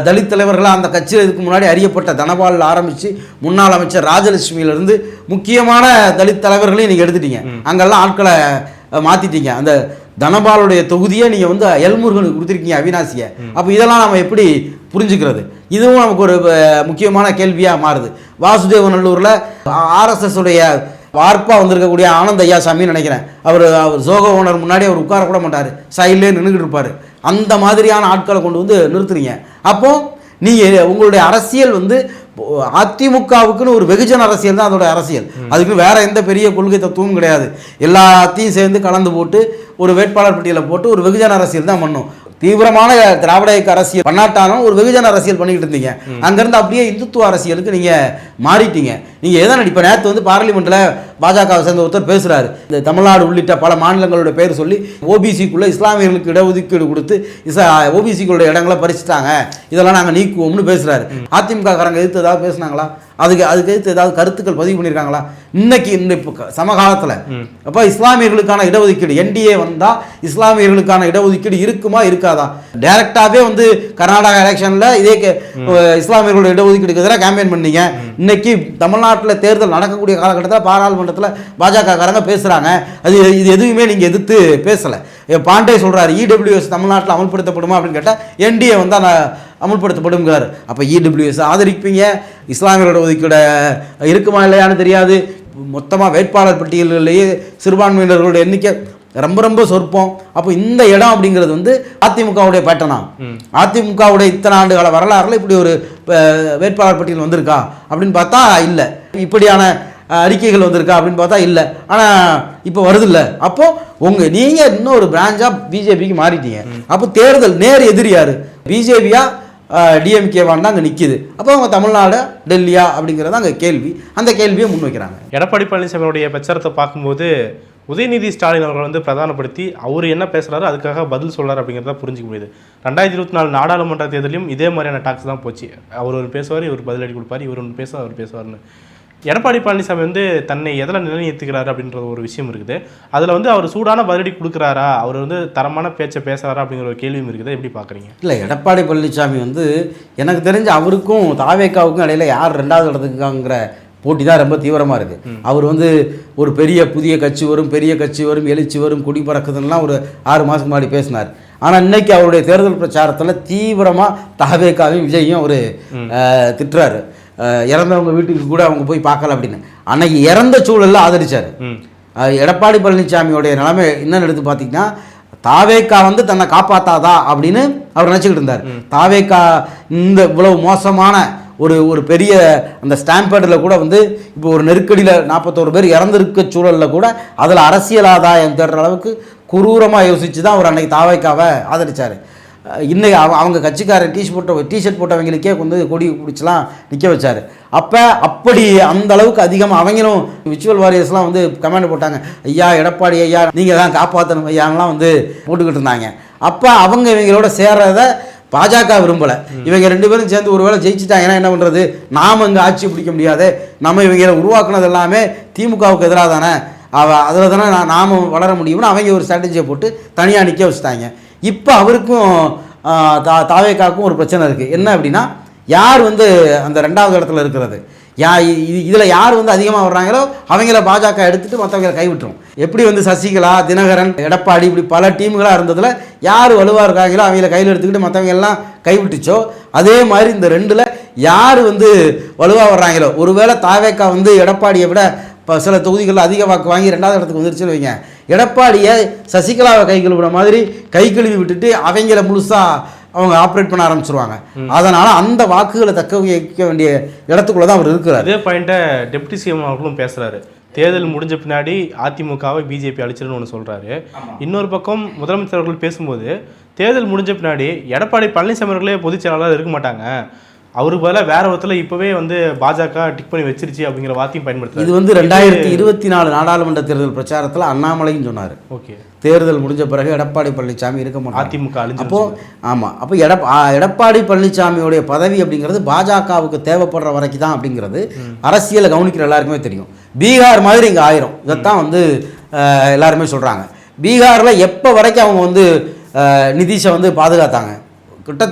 தலித் தலைவர்களாக அந்த கட்சியில் இதுக்கு முன்னாடி அறியப்பட்ட தனபாலில் ஆரம்பித்து முன்னாள் அமைச்சர் ராஜலட்சுமியிலிருந்து முக்கியமான தலித் தலைவர்களையும் நீங்கள் எடுத்துட்டீங்க. அங்கெல்லாம் ஆட்களை மாற்றிட்டீங்க. அந்த தனபாலுடைய தொகுதியை நீங்கள் வந்து எல்முருகனுக்கு கொடுத்துருக்கீங்க, அவினாசியை. அப்போ இதெல்லாம் நம்ம எப்படி புரிஞ்சுக்கிறது? இதுவும் நமக்கு ஒரு முக்கியமான கேள்வியாக மாறுது. வாசுதேவநல்லூரில் ஆர்எஸ்எஸ் உடைய வார்ப்பாக வந்திருக்கக்கூடிய ஆனந்த் ஐயாசாமின்னு நினைக்கிறேன். அவர் சோக ஓனர் முன்னாடி அவர் உட்கார கூட மாட்டார், சைட்லேயே நின்றுக்கிட்டு இருப்பார். அந்த மாதிரியான ஆட்களை கொண்டு வந்து நிறுத்துறீங்க. அப்போ நீங்கள் உங்களுடைய அரசியல் வந்து அதிமுகவுக்குன்னு ஒரு வெகுஜன அரசியல் தான் அதோட அரசியல். அதுக்கு வேற எந்த பெரிய கொள்கை தத்துவமும் கிடையாது. எல்லாத்தையும் சேர்ந்து கலந்து போட்டு ஒரு வேட்பாளர் பட்டியலை போட்டு ஒரு வெகுஜன அரசியல் தான் பண்ணும். தீவிரமான திராவிட இயக்க அரசியல் பண்ணாட்டாலும் ஒரு வெகுஜன அரசியல் பண்ணிக்கிட்டு இருந்தீங்க. அங்கேருந்து அப்படியே இந்துத்துவ அரசியலுக்கு நீங்கள் மாறிட்டீங்க. நீங்கள் எதை இப்போ நேற்று வந்து பார்லிமெண்ட்டில் பாஜகவை சேர்ந்த ஒருத்தர் பேசுகிறாரு. இந்த தமிழ்நாடு உள்ளிட்ட பல மாநிலங்களோட பேர் சொல்லி ஓபிசிக்குள்ளே இஸ்லாமியர்களுக்கு இடஒதுக்கீடு கொடுத்து ஓபிசிக்குள்ள இடங்களை பறிச்சுட்டாங்க, இதெல்லாம் நாங்கள் நீக்குவோம்னு பேசுகிறாரு. அதிமுக காரங்க எதிர்த்து ஏதாவது பேசுனாங்களா? அதுக்கு எதிர்த்து ஏதாவது கருத்துக்கள் பதிவு பண்ணியிருக்காங்களா? இன்னைக்கு இப்போ சமகாலத்தில் அப்போ இஸ்லாமியர்களுக்கான இடஒதுக்கீடு என்டிஏ வந்தால் இஸ்லாமியர்களுக்கான இடஒதுக்கீடு இருக்குமா இருக்காதா? டைரக்டாகவே வந்து கர்நாடகா எலெக்ஷனில் இதே இஸ்லாமியர்களோட இடஒதுக்கீடுக்கு எதிராக கேம்பெயின் பண்ணீங்க. இன்னைக்கு தமிழ்நாட்டில் தேர்தல் நடக்கக்கூடிய காலகட்டத்தில் பாராளுமன்றத்தில் பாஜக காரங்க பேசுகிறாங்க. இது எதுவுமே நீங்கள் எதிர்த்து பேசலை. பாண்டே சொல்கிறாரு இடபிள்யூஎஸ் தமிழ்நாட்டில் அமல்படுத்தப்படுமா அப்படின்னு கேட்டால் என்டிஏ வந்து அமுல்படுத்தப்படுங்கிறார். அப்போ இடபிள்யூஎஸ் ஆதரிப்பீங்க, இஸ்லாமியர்களோட ஒதுக்கீடு இருக்குமா இல்லையான்னு தெரியாது, மொத்தமாக வேட்பாளர் பட்டியல்களிலேயே சிறுபான்மையினர்களோட எண்ணிக்கை ரொம்ப ரொம்ப சொற்பம். அப்போ இந்த இடம் அப்படிங்கிறது வந்து அதிமுகவுடைய பேட்டனா, அதிமுகவுடைய இத்தனை ஆண்டுகால வரலாறுல இப்படி ஒரு வேட்பாளர் பட்டியல் வந்திருக்கா அப்படின்னு பார்த்தா இல்லை, இப்படியான அறிக்கைகள் வந்திருக்கா அப்படின்னு பார்த்தா இல்லை. ஆனால் இப்போ வருது இல்லை. அப்போது நீங்கள் இன்னொரு பிரான்ச்சாக பிஜேபிக்கு மாறிட்டீங்க. அப்போ தேர்தல் நேர் எதிரியாரு, பிஜேபியா டிஎம்கேவான் அங்கே நிற்கிது. அப்போ அவங்க தமிழ்நாடு டெல்லியா அப்படிங்கிறது அங்கே கேள்வி. அந்த கேள்வியை முன்வைக்கிறாங்க. எடப்பாடி பழனிசாமியோடைய பிரச்சாரத்தை பார்க்கும்போது உதயநிதி ஸ்டாலின் அவர்கள் வந்து பிரதானப்படுத்தி அவர் என்ன பேசுகிறாரோ அதுக்காக பதில் சொல்கிறார் அப்படிங்கிறத புரிஞ்சிக்க முடியுது. 2024 நாடாளுமன்ற தேர்தலையும் இதே மாதிரியான டாக்ஸ் தான் போச்சு. அவர் ஒரு பேசுவார், இவர் பதிலடி கொடுப்பார், இவர் ஒன்று பேசுவார், அவர் பேசுவார்னு. எடப்பாடி பழனிசாமி வந்து தன்னை எதில் நிலைநிறுத்துக்கிறாரு அப்படின்ற ஒரு விஷயம் இருக்குது. அதில் வந்து அவர் சூடான பதிலடி கொடுக்குறாரா, அவர் வந்து தரமான பேச்சை பேசுகிறாரா அப்படிங்கிற ஒரு கேள்வியும் இருக்குது. எப்படி பார்க்குறீங்க? இல்லை, எடப்பாடி பழனிசாமி வந்து எனக்கு தெரிஞ்சு அவருக்கும் தாவேக்காவுக்கும் இடையில யார் 2வது இடத்துக்குங்கிற போட்டி தான் ரொம்ப தீவிரமாக இருக்குது. அவர் வந்து ஒரு புதிய கட்சி வரும், பெரிய கட்சி வரும், எழுச்சி வரும், குடி பறக்குதுன்னெலாம் ஒரு 6 மாதத்துக்கு முன்னாடி பேசினார். ஆனால் இன்னைக்கு அவருடைய தேர்தல் பிரச்சாரத்தில் தீவிரமாக தாவேக்காவையும் விஜயையும் அவர் திட்டுறாரு. இறந்தவங்க வீட்டுக்கு கூட அவங்க போய் பார்க்கல அப்படின்னு. அன்னைக்கு இறந்த சூழலில் ஆதரிச்சார். எடப்பாடி பழனிசாமியோடைய நிலைமை என்னன்னு எடுத்து பார்த்தீங்கன்னா, தாவேக்கா வந்து தன்னை காப்பாத்தாதா அப்படின்னு அவர் நினச்சிக்கிட்டு இருந்தார். தாவேக்கா இந்த இவ்வளவு மோசமான ஒரு பெரிய அந்த ஸ்டாம்பேர்டில் கூட வந்து இப்போ ஒரு நெருக்கடியில் 41 பேர் இறந்துருக்க சூழலில் கூட அதில் அரசியல் ஆதாயம் தேடுற அளவுக்கு குரூரமாக யோசித்து தான் அவர் அன்னைக்கு தாவேக்காவை ஆதரித்தார். இன்னைக்கு அவங்க கட்சிக்காரர் டிஷர்ட் போட்டவங்களுக்கே வந்து கொடி பிடிச்சலாம் நிற்க வச்சார். அப்படி அந்த அளவுக்கு அதிகமாக அவங்களும் விச்சுவல் வாரியர்ஸ்லாம் வந்து கமெண்ட் போட்டாங்க, ஐயா எடப்பாடி ஐயா நீங்கள் தான் காப்பாற்றணும் ஐயான்லாம் வந்து போட்டுக்கிட்டு இருந்தாங்க. அப்போ அவங்க இவங்களோட சேர்றதை பாஜக விரும்பலை. இவங்க 2 பேரும் சேர்ந்து ஒரு வேளை ஜெயிச்சுட்டாங்கன்னா என்ன பண்ணுறது, நாம் இங்கே ஆட்சி பிடிக்க முடியாது, நம்ம இவங்களை உருவாக்குனது எல்லாமே திமுகவுக்கு எதிராக தானே, அதில் தானே நாம் வளர முடியும்னு அவங்க ஒரு ஸ்ட்ராட்டஜியை போட்டு தனியாக நிற்க வச்சுட்டாங்க. இப்போ அவருக்கும் தாவேக்காவுக்கும் ஒரு பிரச்சனை இருக்குது. என்ன அப்படின்னா, யார் வந்து அந்த 2வது இடத்துல இருக்கிறது, இதில் யார் வந்து அதிகமாக வர்றாங்களோ அவங்கள பாஜக எடுத்துகிட்டு மற்றவங்களை கைவிட்டுரும். எப்படி வந்து சசிகலா, தினகரன், எடப்பாடி இப்படி பல டீம்களாக இருந்ததில் யார் வலுவாக இருக்காங்களோ அவங்கள கையில் எடுத்துக்கிட்டு மற்றவங்க எல்லாம் கைவிட்டுச்சோ, அதே மாதிரி இந்த 2ல் யார் வந்து வலுவாக வர்றாங்களோ, ஒருவேளை தாவேக்கா வந்து எடப்பாடியை விட இப்போ சில தொகுதிகளில் அதிக வாக்கு வாங்கி 2வது இடத்துக்கு வந்துருச்சுன்னு வைங்க, எடப்பாடியை சசிகலாவை கை கழுவுற மாதிரி கை கழுவி விட்டுட்டு அவங்கள முழுசாக அவங்க ஆப்ரேட் பண்ண ஆரம்பிச்சிருவாங்க. அதனால் அந்த வாக்குகளை தக்க வைக்க வேண்டிய இடத்துக்குள்ளே தான் அவர் இருக்கிறார். அதே பாயிண்ட்டை டெப்டி சிஎம் அவர்களும் பேசுகிறாரு. தேர்தல் முடிஞ்ச பின்னாடி அதிமுகவை பிஜேபி அழிச்சிருன்னு ஒன்று சொல்கிறாரு. இன்னொரு பக்கம் முதலமைச்சர் அவர்கள் பேசும்போது தேர்தல் முடிஞ்ச பின்னாடி எடப்பாடி பழனிசாமி அவர்களே பொதுச் செயலாளர் இருக்க மாட்டாங்க, அவருக்கு பதிலாக வேற விதத்தில் இப்போவே வந்து பாஜக டிக் பண்ணி வச்சிருச்சு அப்படிங்கிற வார்த்தையும் பயன்படுத்துறாரு. இது வந்து 2024 நாடாளுமன்ற தேர்தல் பிரச்சாரத்தில் அண்ணாமலையும் சொன்னார். ஓகே, தேர்தல் முடிஞ்ச பிறகு எடப்பாடி பழனிசாமி இருக்க மாட்டார், அதிமுக அழிஞ்சு. அப்போ எடப்பாடி பழனிசாமியோடைய பதவி அப்படிங்கிறது பாஜகவுக்கு தேவைப்படுற வரைக்கும் தான் அப்படிங்கிறது அரசியலை கவனிக்கிற எல்லாருக்குமே தெரியும். பீகார் மாதிரி இங்கே ஆயிரும், இதைத்தான் வந்து எல்லாருமே சொல்கிறாங்க. பீகாரில் எப்போ வரைக்கும் அவங்க வந்து நிதிஷை வந்து பாதுகாத்தாங்க.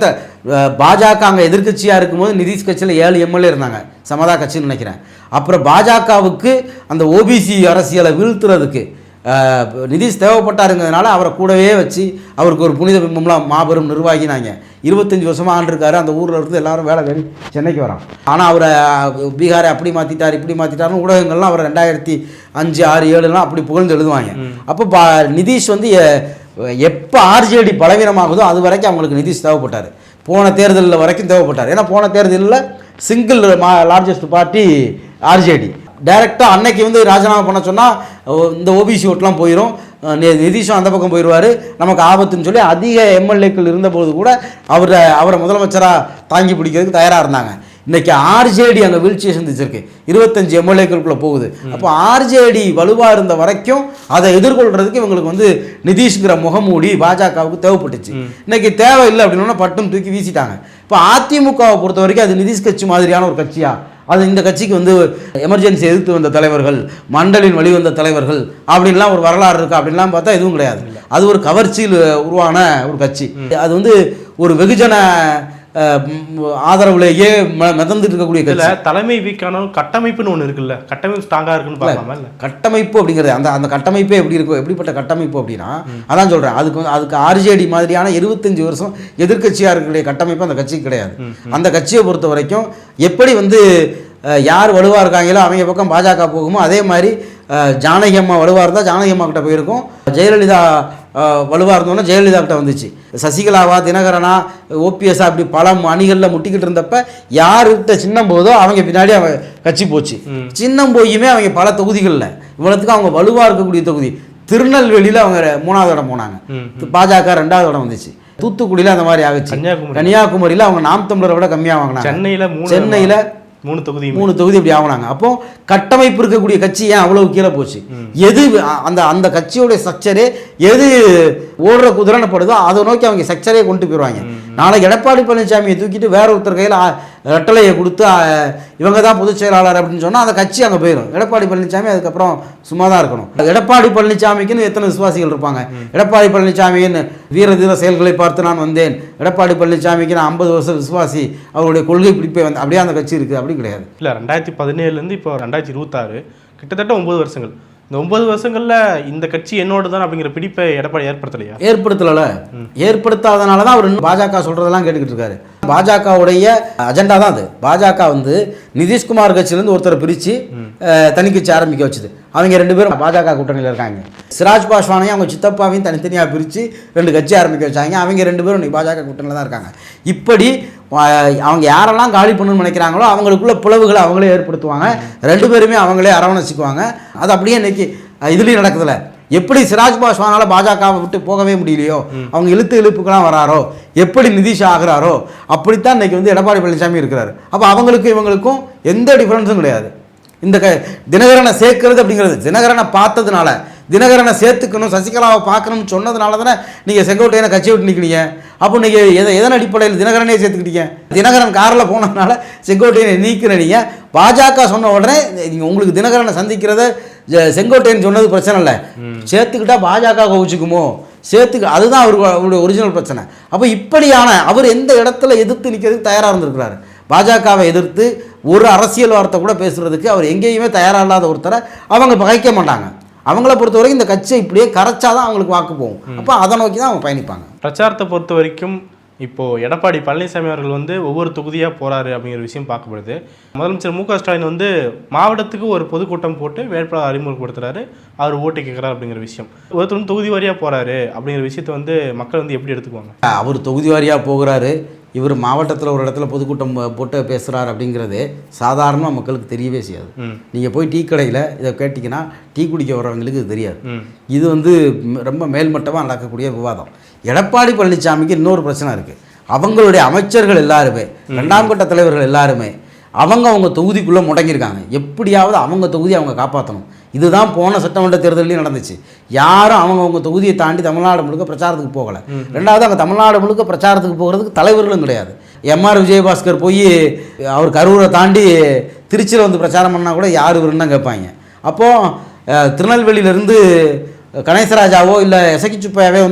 பாஜக அங்கே எதிர்கட்சியாக இருக்கும்போது நிதிஷ் கட்சியில் 7 எம்எல்ஏ இருந்தாங்க, சமதா கட்சின்னு நினைக்கிறேன். அப்புறம் பாஜகவுக்கு அந்த ஓபிசி அரசியலை வீழ்த்துறதுக்கு நிதிஷ் தேவைப்பட்டாருங்கிறதுனால அவரை கூடவே வச்சு அவருக்கு ஒரு புனித பிம்பம்லாம் மாபெரும் நிர்வாகினாங்க. 25 வருஷமாக ஆண்டிருக்காரு. அந்த ஊரில் இருந்து எல்லாரும் வேலை தேடி சென்னைக்கு வரான். ஆனால் அவரை பீகாரை அப்படி மாற்றிட்டார் இப்படி மாற்றிட்டாருன்னு ஊடகங்கள்லாம் அவரை 2005, 6, 7 அப்படி புகழ்ந்து எழுதுவாங்க. அப்போ நிதிஷ் வந்து எப்போ ஆர்ஜேடி பலவீனமாகுதோ அது வரைக்கும் அவங்களுக்கு நிதிஷ் தேவைப்பட்டார். போன தேர்தலில் வரைக்கும் தேவைப்பட்டார். ஏன்னா போன தேர்தலில் சிங்கிள் லார்ஜஸ்ட் பார்ட்டி ஆர்ஜேடி. டைரெக்டாக அன்னைக்கு வந்து ராஜினாமா பண்ண சொன்னால் இந்த ஓபிசி ஓட்டெலாம் போயிடும், நிதிஷும் அந்த பக்கம் போயிடுவார், நமக்கு ஆபத்துன்னு சொல்லி அதிக எம்எல்ஏக்கள் இருந்தபோது கூட அவரை முதலமைச்சராக தாங்கி பிடிக்கிறதுக்கு தயாராக இருந்தாங்க. இன்றைக்கி ஆர்ஜேடி அங்கே வீழ்ச்சியை சந்திச்சிருக்கு, 25 எம்எல்ஏக்களுக்குள்ளே போகுது. அப்போ ஆர்ஜேடி வலுவாக இருந்த வரைக்கும் அதை எதிர்கொள்கிறதுக்கு இவங்களுக்கு வந்து நிதிஷ்ங்கிற முகமூடி பாஜகவுக்கு தேவைப்பட்டுச்சு. இன்றைக்கி தேவையில்லை அப்படின்னா பட்டும் தூக்கி வீசிட்டாங்க. இப்போ அதிமுகவை பொறுத்த வரைக்கும் அது நிதிஷ் கட்சி மாதிரியான ஒரு கட்சியா, அது இந்த கட்சிக்கு வந்து எமர்ஜென்சி எதிர்த்து வந்த தலைவர்கள், மண்டலின் வழிவந்த தலைவர்கள் அப்படின்லாம் ஒரு வரலாறு இருக்குது அப்படின்லாம் பார்த்தா எதுவும் கிடையாது. அது ஒரு கவர்ச்சியில் உருவான ஒரு கட்சி. அது வந்து ஒரு வெகுஜன ஆதரவுலேயே மிதந்துட்டு இருக்கக்கூடிய கட்சி. இதில் தலைமை வீக்கானாலும் கட்டமைப்புன்னு ஒன்று இருக்குல்ல, கட்டமைப்பு ஸ்ட்ராங்காக இருக்குன்னு பார்க்கலாமா? இல்லை, கட்டமைப்பு அப்படிங்கிறது அந்த கட்டமைப்பே எப்படி இருக்கும், எப்படிப்பட்ட கட்டமைப்பு அப்படின்னா, அதான் சொல்கிறேன், அதுக்கு ஆர்ஜேடி மாதிரியான 25 வருஷம் எதிர்க்கட்சியாக இருக்கக்கூடிய கட்டமைப்பு அந்த கட்சிக்கு கிடையாது. அந்த கட்சியை பொறுத்த வரைக்கும் எப்படி யார் வலுவாக இருக்காங்களோ அவங்க பக்கம் பாஜக போகுமோ, அதே மாதிரி ஜானகி அம்மா வலுவாக இருந்தால் ஜானகி அம்மா கிட்ட போயிருக்கும், ஜெயலலிதா வலுவாக இருந்தோன்னா ஜெயலலிதா கிட்ட வந்துச்சு, சசிகலாவா தினகரனா ஓபிஎஸ்ஸா அப்படி பல அணிகளில் முட்டிக்கிட்டு இருந்தப்ப யார்கிட்ட சின்னம் போதோ அவங்க பின்னாடி அவங்க கட்சி போச்சு. சின்னம் போயுமே அவங்க பல தொகுதிகளில் இவ்வளோத்துக்கு அவங்க வலுவாக இருக்கக்கூடிய தொகுதி திருநெல்வேலியில் அவங்க 3வது இடம் போனாங்க, பாஜக 2வது இடம் வந்துச்சு. தூத்துக்குடியில் அந்த மாதிரி ஆகுச்சு. கன்னியாகுமரியில் அவங்க நாம் தமிழரை விட கம்மியாக வாங்கினாங்க. சென்னையில் 3 தொகுதி இப்படி ஆகினாங்க. அப்போ கட்டமைப்பு இருக்கக்கூடிய கட்சி ஏன் அவ்வளவு கீழே போச்சு? எது அந்த கட்சியோடைய ஸ்ட்ரக்சரே எது ஓடுற குதிரைப்படுதோ அதை நோக்கி அவங்க ஸ்ட்ரக்சரே கொண்டு போயிடுவாங்க. நாளைக்கு எடப்பாடி பழனிசாமியை தூக்கிட்டு வேற ஒருத்தர் கையில் ரெட்டலையை கொடுத்து இவங்க தான் பொதுச் செயலாளர் அப்படின்னு சொன்னால் அந்த கட்சி அங்கே போயிடும். எடப்பாடி பழனிசாமி அதுக்கப்புறம் சும்மா தான் இருக்கணும். எடப்பாடி பழனிசாமிக்குன்னு எத்தனை விசுவாசிகள் இருப்பாங்க? எடப்பாடி பழனிசாமியின் வீர தீர செயல்களை பார்த்து நான் வந்தேன், எடப்பாடி பழனிசாமிக்கு நான் 50 வருஷம் விசுவாசி, அவருடைய கொள்கை பிடிப்பை அப்படியே அந்த கட்சி இருக்குது. அப்படி கிடையாது. இல்லை, 2017 இப்போ 2026 கிட்டத்தட்ட 9 வருஷங்கள். இந்த 9 வருஷங்களில் இந்த கட்சி என்னோடு தான் அப்படிங்கிற பிடிப்பை எடப்பாடி ஏற்படுத்தாதனால தான் அவர் பாஜக சொல்கிறதெல்லாம் கேட்டுக்கிட்டு இருக்காரு. பாஜகவுடைய அஜெண்டா தான் அது. பாஜக நிதிஷ்குமார் கட்சியிலேருந்து ஒருத்தரை பிரித்து தனி கட்சி ஆரம்பிக்க வச்சுது. அவங்க 2 பேரும் பாஜக கூட்டணியில் இருக்காங்க. சிராஜ் பாஸ்வானையும் அவங்க சித்தப்பாவையும் தனித்தனியாக பிரித்து 2 கட்சி ஆரம்பிக்க வச்சாங்க. அவங்க 2 பேரும் இன்னைக்கு பாஜக கூட்டணியில் தான் இருக்காங்க. இப்படி அவங்க யாரெல்லாம் காலி பண்ணணும்னு நினைக்கிறாங்களோ அவங்களுக்குள்ள பிளவுகளை அவங்களே ஏற்படுத்துவாங்க. 2 பேருமே அவங்களே அரவணைச்சிக்குவாங்க. அது அப்படியே இன்னைக்கு இதுலேயும் நடக்குதுல்ல. எப்படி சிராஜ் பாஸ்வானால் பாஜகவை விட்டு போகவே முடியலையோ, அவங்க இழுப்புக்கெல்லாம் வராரோ, எப்படி நிதிஷ் ஆகிறாரோ, அப்படித்தான் இன்னைக்கு எடப்பாடி பழனிசாமி இருக்கிறாரு. அப்போ அவங்களுக்கும் இவங்களுக்கும் எந்த டிஃப்ரென்ஸும் கிடையாது. இந்த தினகரனை சேர்க்கறது அப்படிங்கிறது தினகரனை பார்த்ததுனால, தினகரனை சேர்த்துக்கணும், சசிகலாவை பார்க்கணும்னு சொன்னதுனால தானே நீங்கள் செங்கோட்டையனை கட்சி விட்டு நிற்கிறீங்க. அப்போ நீங்கள் எதன் அடிப்படையில் தினகரனே சேர்த்துக்கிட்டீங்க? தினகரன் காரில் போனதுனால செங்கோட்டையனை நீக்கிறீங்க. பாஜக சொன்ன உடனே நீங்கள் உங்களுக்கு தினகரனை சந்திக்கிறத செங்கோட்டையன் சொன்னது பிரச்சனை இல்லை, சேர்த்துக்கிட்டா பாஜக கோவிச்சுக்குமோ அதுதான் அவருடைய ஒரிஜினல் பிரச்சனை. அப்போ இப்படியான அவர் எந்த இடத்துல எதிர்த்து நிற்கிறதுக்கு தயாராக இருந்திருக்கிறாரு. பாஜகவை எதிர்த்து ஒரு அரசியல் வார்த்தை கூட பேசுறதுக்கு அவர் எங்கேயுமே தயாராக இல்லாத ஒருத்தரை அவங்க பகைக்க மாட்டாங்க. அவங்கள பொறுத்தவரைக்கும் இந்த கட்சியை இப்படியே கரைச்சாதான் அவங்களுக்கு வாக்கு போகும். அப்போ அதை நோக்கி தான் அவங்க பயணிப்பாங்க. பிரச்சாரத்தை பொறுத்த வரைக்கும் இப்போது எடப்பாடி பழனிசாமி அவர்கள் ஒவ்வொரு தொகுதியாக போகிறாரு அப்படிங்கிற விஷயம் பார்க்கப்படுது. முதலமைச்சர் மு.க. ஸ்டாலின் மாவட்டத்துக்கு ஒரு பொதுக்கூட்டம் போட்டு வேட்பாளர் அறிமுகப்படுத்துறாரு, அவர் ஓட்டு கேட்குறாரு அப்படிங்கிற விஷயம். ஒருத்தர் தொகுதி வாரியாக போகிறாரு அப்படிங்கிற விஷயத்தை மக்கள் எப்படி எடுத்துக்குவாங்க? அவர் தொகுதி வாரியாக போகிறாரு, இவர் மாவட்டத்தில் ஒரு இடத்துல பொதுக்கூட்டம் போட்டு பேசுகிறார் அப்படிங்கிறது சாதாரணமாக மக்களுக்கு தெரியவே செய்யாது. நீங்கள் போய் டீ கடையில் இதை கேட்டிங்கன்னா டீ குடிக்க வர்றவங்களுக்கு இது தெரியாது. இது ரொம்ப மேல்மட்டமாக நடக்கக்கூடிய விவாதம். எடப்பாடி பழனிசாமிக்கு இன்னொரு பிரச்சனை இருக்குது. அவங்களுடைய அமைச்சர்கள் எல்லாருமே, 2ஆம் கட்ட தலைவர்கள் எல்லாருமே அவங்க தொகுதிக்குள்ளே முடங்கியிருக்காங்க. எப்படியாவது அவங்க தொகுதியை அவங்க காப்பாற்றணும். இதுதான் போன சட்டமன்ற தேர்தலையும் நடந்துச்சு. யாரும் அவங்க தொகுதியை தாண்டி தமிழ்நாடு முழுக்க பிரச்சாரத்துக்கு போகலை. 2வது அங்கே தமிழ்நாடு முழுக்க பிரச்சாரத்துக்கு போகிறதுக்கு தலைவர்களும் கிடையாது. எம்ஆர் விஜயபாஸ்கர் போய் அவர் கரூரை தாண்டி திருச்சியில் பிரச்சாரம் பண்ணால் கூட யார் இவருன்னு தான் கேட்பாங்க. அப்போது திருநெல்வேலியிலேருந்து கணேசராஜாவோ இல்லை எசக்கி சுப்பையாவே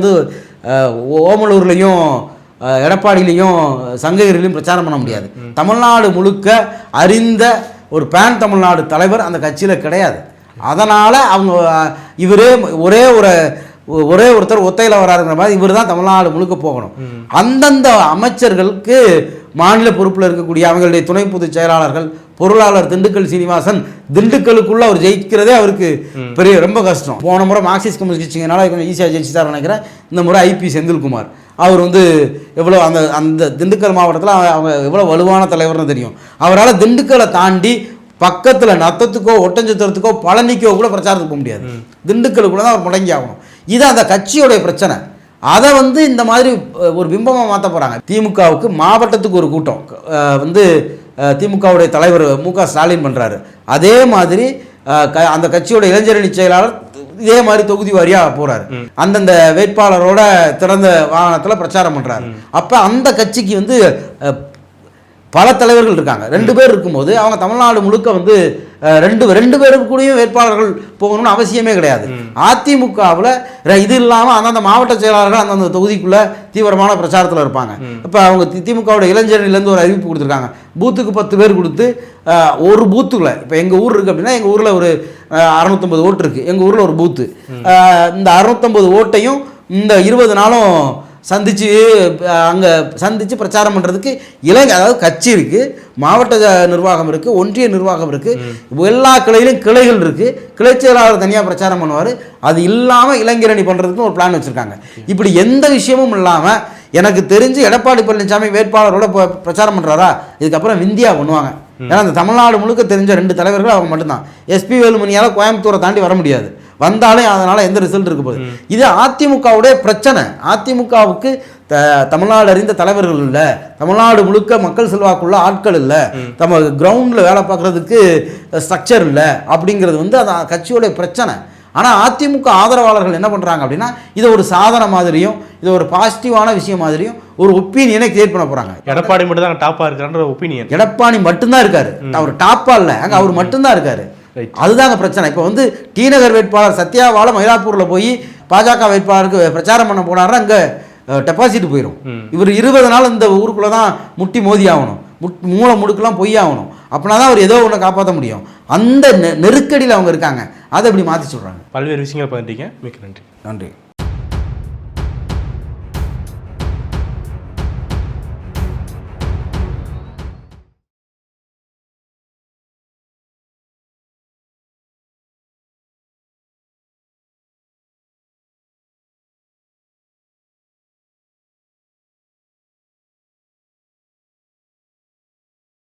ஓமலூர்லேயும் எடப்பாடியிலையும் சங்ககிரிலையும் பிரச்சாரம் பண்ண முடியாது. தமிழ்நாடு முழுக்க அறிந்த ஒரு பேன் தமிழ்நாடு தலைவர் அந்த கட்சியில் கிடையாது. அதனால் அவங்க இவரே ஒரே ஒருத்தர் ஒத்தையில் வராருங்கிற மாதிரி இவர் தான் தமிழ்நாடு முழுக்க போகணும். அந்தந்த அமைச்சர்களுக்கு மாநில பொறுப்பில் இருக்கக்கூடிய அவங்களுடைய துணை பொதுச் செயலாளர்கள், பொருளாளர் திண்டுக்கல் சீனிவாசன், திண்டுக்கலுக்குள்ள அவர் ஜெயிக்கிறதே அவருக்கு ரொம்ப கஷ்டம். போன முறை மார்க்சிஸ்ட் கம்யூனிஸ்ட் கட்சிங்கனால கொஞ்சம் ஈஸியாக ஜெயிச்சுதான் நினைக்கிறேன். இந்த முறை ஐபி செந்தில்குமார் அவர் எவ்வளோ அந்த திண்டுக்கல் மாவட்டத்தில் அவங்க எவ்வளோ வலுவான தலைவர்னு தெரியும். அவரால் திண்டுக்கலை தாண்டி பக்கத்தில் நத்தத்துக்கோ ஒட்டஞ்சத்திரத்துக்கோ பழனிக்கோ கூட பிரச்சாரத்துக்கு போக முடியாது. திண்டுக்கலுக்குள்ள தான் அவர் முடங்கி ஆகணும். இது அந்த கட்சியோடைய பிரச்சனை. அதை இந்த மாதிரி ஒரு பிம்பமாக மாற்ற போகிறாங்க. திமுகவுக்கு மாவட்டத்துக்கு ஒரு கூட்டம் திமுகவுடைய தலைவர் மு.க. ஸ்டாலின் பண்ணுறாரு. அதே மாதிரி அந்த கட்சியோட இளைஞரணி செயலாளர் இதே மாதிரி தொகுதி வாரியாக போகிறாரு. அந்தந்த வேட்பாளரோட திறந்த வாகனத்தில் பிரச்சாரம் பண்ணுறாரு. அப்போ அந்த கட்சிக்கு பல தலைவர்கள் இருக்காங்க. 2 பேர் இருக்கும்போது அவங்க தமிழ்நாடு முழுக்க வந்து ரெண்டு பேருக்கு கூடயும் வேட்பாளர்கள் போகணும்னு அவசியமே கிடையாது. அதிமுகவில் இது இல்லாமல் அந்தந்த மாவட்ட செயலாளர்கள் அந்தந்த தொகுதிக்குள்ளே தீவிரமான பிரச்சாரத்தில் இருப்பாங்க. இப்போ அவங்க திமுகவோட இளைஞர்லேருந்து ஒரு அறிவிப்பு கொடுத்துருக்காங்க. பூத்துக்கு 10 பேர் கொடுத்து ஒரு பூத்துக்குள்ள, இப்போ எங்கள் ஊர் இருக்குது அப்படின்னா எங்கள் ஊரில் ஒரு 650 ஓட்டு இருக்குது. எங்கள் ஊரில் ஒரு பூத்து, இந்த 650 ஓட்டையும் இந்த 20 நாளும் சந்திச்சு பிரச்சாரம் பண்ணுறதுக்கு அதாவது கட்சி இருக்குது, மாவட்ட நிர்வாகம் இருக்குது, ஒன்றிய நிர்வாகம் இருக்குது, எல்லா கிளையிலும் கிளைகள் இருக்குது. கிளை செயலாளர் தனியாக பிரச்சாரம் பண்ணுவார். அது இல்லாமல் இளைஞரணி பண்ணுறதுக்கு ஒரு பிளான் வச்சுருக்காங்க. இப்படி எந்த விஷயமும் இல்லாமல் எனக்கு தெரிஞ்சு எடப்பாடி பழனிசாமி வேட்பாளரோட பிரச்சாரம் பண்ணுறாரா, இதுக்கப்புறம் விந்தியா பண்ணுவாங்க. ஏன்னா அந்த தமிழ்நாடு முழுக்க தெரிஞ்ச 2 தலைவர்கள் அவங்க மட்டும்தான். எஸ்பி வேலுமணியால் கோயம்புத்தூரை தாண்டி வர முடியாது, வந்தாலும் அதனால் எந்த ரிசல்ட் இருக்க போகுது. இது அதிமுகவுடைய பிரச்சனை. அதிமுகவுக்கு தமிழ்நாடு அறிந்த தலைவர்கள் இல்லை, தமிழ்நாடு முழுக்க மக்கள் செல்வாக்குள்ள ஆட்கள் இல்லை, நம்ம கிரவுண்டில் வேலை பார்க்குறதுக்கு ஸ்ட்ரக்சர் இல்லை அப்படிங்கிறது வந்து அது கட்சியோடைய பிரச்சனை. ஆனால் அதிமுக ஆதரவாளர்கள் என்ன பண்ணுறாங்க அப்படின்னா இதை ஒரு சாதனை மாதிரியும் இதை ஒரு பாசிட்டிவான விஷயம் மாதிரியும் ஒரு ஒப்பீனியனை கிரியேட் பண்ண போகிறாங்க. எடப்பாடி மட்டும் தான் டாப்பாக இருக்கான்ற ஒப்பீனியன். எடப்பாடி மட்டும்தான் இருக்காரு, அவர் டாப்பாக இல்லை, அங்கே அவர் மட்டும்தான் இருக்காரு. அதுதாங்க பிரச்சனை. இப்போ வந்து டி நகர் வேட்பாளர் சத்யாவால மயிலாப்பூரில் போய் பாஜக வேட்பாளருக்கு பிரச்சாரம் பண்ண போனார்னா அங்கே டெபாசிட் போயிடும். இவர் 20 நாள் இந்த ஊருக்குள்ளே தான் முட்டி மோதி ஆகணும், மூளை முடுக்கெல்லாம் பொய் ஆகணும். அப்படின்னா தான் அவர் ஏதோ ஒன்று காப்பாற்ற முடியும். அந்த நெருக்கடியில் அவங்க இருக்காங்க. அதை இப்படி மாற்றி சொல்கிறாங்க. பல்வேறு விஷயங்கள் பண்ணிட்டீங்க, மிக்க நன்றி. நன்றி.